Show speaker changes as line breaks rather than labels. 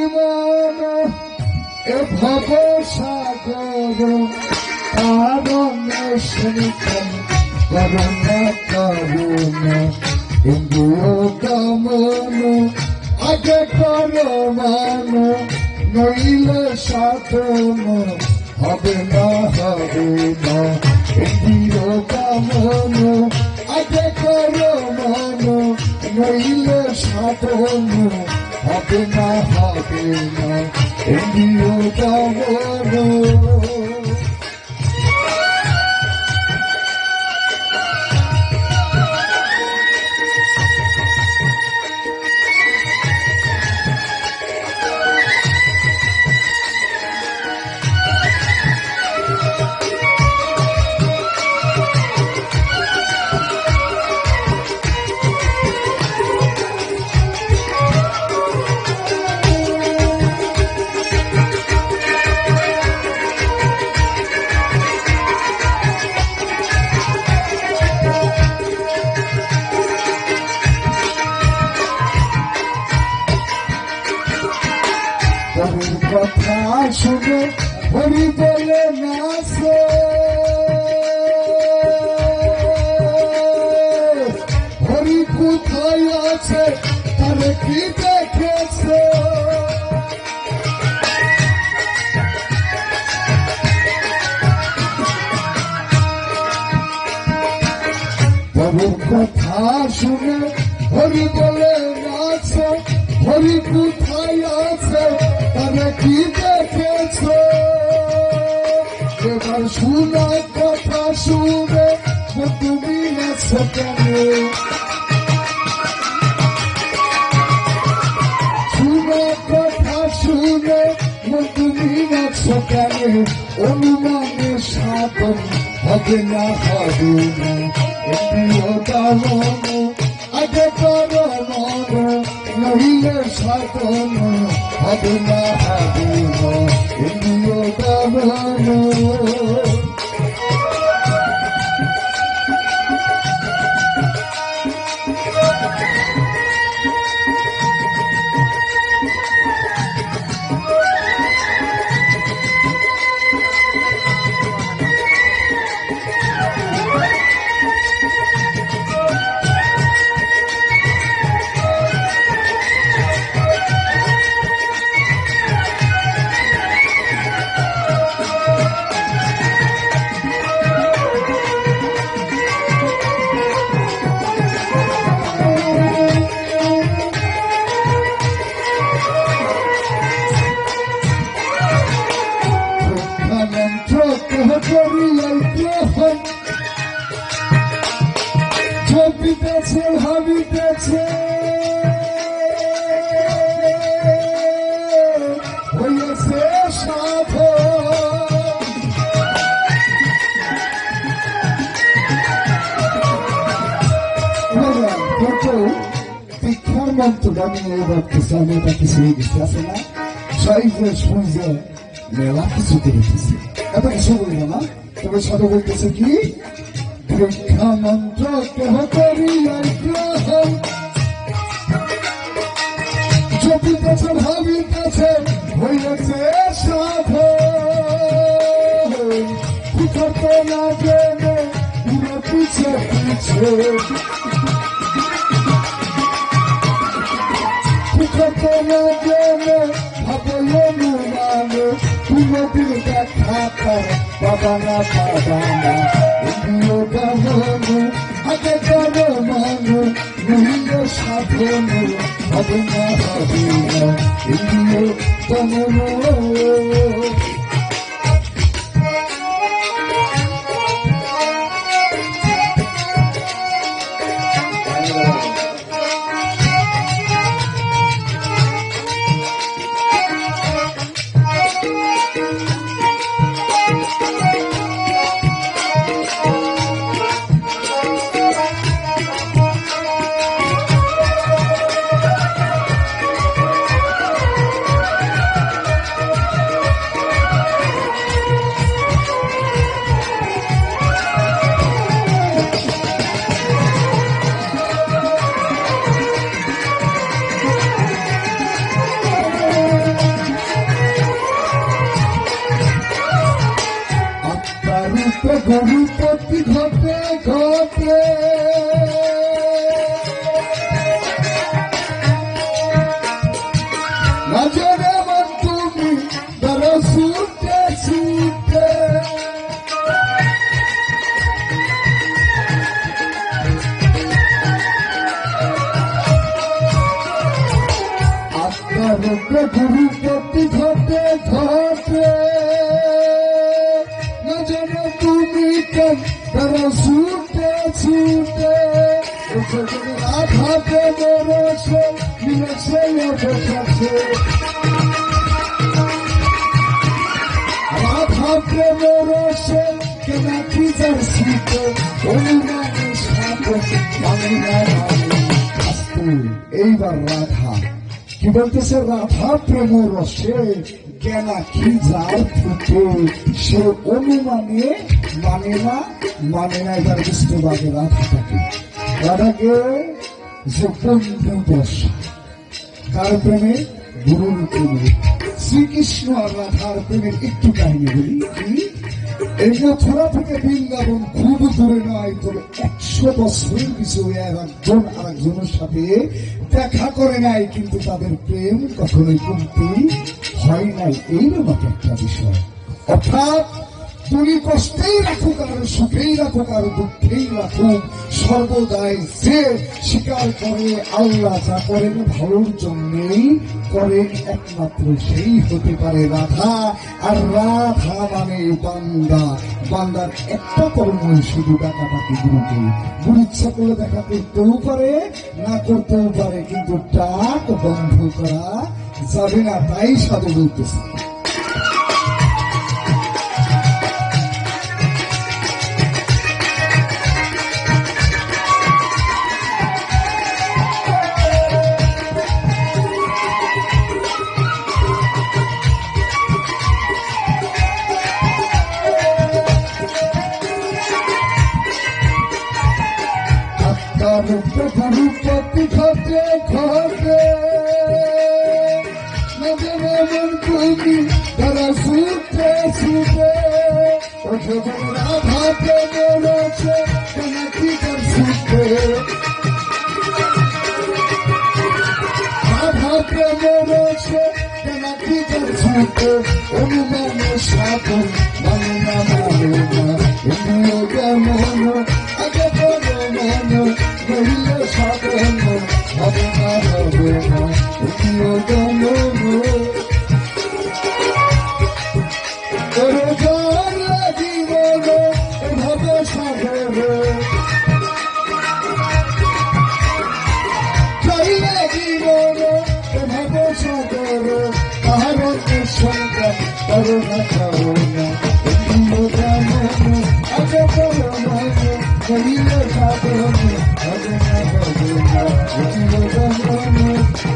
জীবন এ ভব সাগর আরণ্যেশ্বরিকম করুণা করুণা ইন্দ্রিয় দমন আগে করো মান নইলে সাধন হবে না ইন্দ্রিয় দমন আগে করো মান নইলে সাধন হবে না ইন্দ্রিয় দমন। কথা শুনে হরি বলে নাচে হরি কোথায় আছে তারে কি দেখেছে প্রভুর কথা শুনে হরি বলে নাচে হরি কোথায় আছে তারা কি দেখেছ এবার শোনা কথা শুনে তুমি নাচ কেন শোনা কথা শুনে তুমি নাচ কেন অনুমানে সাধন হবে না ইন্দ্রিয় দমন আগে করো মন নইলে সাধন হবে না ইন্দ্রিয় দমন। ছবিতেছে ভাবিতেছে হইয়াছে সাধন দীক্ষার মন্ত্রটা আমি এই ভাবতেছি আমি এটা কিছু হয়ে গেছি আছে না সাইজে সুইজে মেলা কিছু করেছি এত কিছু বলবো না তবে সাধু বলতেছে কি দীক্ষা মন্ত্র কেহ করিয়াই গ্রহণ চপিতেছে ভাবিতেছে হইয়াছে সাধন পিছতে না জেনে পুরো পিছে পিছে পিছতে না জেনে ভাবলে মানে পুনদিন দেখা করে বাবা না ইন্দ্রিয় দমন আগে করো মন নইলে সাধন হবে না ইন্দ্রিয় দমন। গুরুপতি ঘটে ঘটে নজরে আমার তুমি ধরো ছুটে ছুটে আত্মার গুরুপতি ঘটে ঘটে নজরে তুমি ধরো ছুটে ছুটে রাধাতে বেরোছে মিলেছে বসেছে রাধা প্রেমের রসে কেনা কি যার শীতে অনুমানের সাথে এইবার রাধা কি বলতেছে রাধা প্রেমের রসে কেনা কি যার ফুটে সে অনুমানে মানে না এবার বিষ্ণুবাগে রাধাটাকে রাধাকে যে বন্ধু দশা কার প্রেমে গুরুর প্রেমে শ্রীকৃষ্ণ আর রাধার প্রেমের একটু কাহিনী বলি এই মথুরা থেকে বৃন্দাবন খুব দূরে নয়, তবে 100 বছরের পিছনে একজন আরেকজনের সাথে দেখা করে নাই, কিন্তু তাদের প্রেম কখনোই কমতি হয় নাই। এইরকম একটা বিষয়। অর্থাৎ তুমি কষ্টেই রাখুক আর সুখেই রাখুক আর দুঃখেই রাখুক, সর্বদাই যে স্বীকার করে আল্লাহ যা করেন ভালোর জন্যেই করেন, একমাত্র সেই হতে পারে রাধা। আর রাধা মানে বান্দা, বান্দার একটা কর্মই শুধু ডাকাডাকি গুরুকে। গুরু ইচ্ছা করলে দেখা করতেও পারে, না করতেও পারে, কিন্তু ডাক বন্ধ করা যাবে না। তাই সাধু বলতেছে গুরুপতি ঘটে ঘটে নজর তুমি তারা ছুটে ছুটে রাধাতে বেরোছে কি তার ছুটে রাধাতে বেরোছে কি তার ছুটে অনুমানে সাধন মানে না মানে না এমনিও কেমন আগে বলো মনো কহিলে সাধন হবে না হবে না এমনিও কেমন রোজার জীবন এভাবে সাগরে চাইলে জীবন এভাবে সাগরে তাহার সঙ্গে করোনা করোনা এমনিও কেমন আগে বলো মনো কহিলে সাধন হবে না হবে না এমনিও কেমন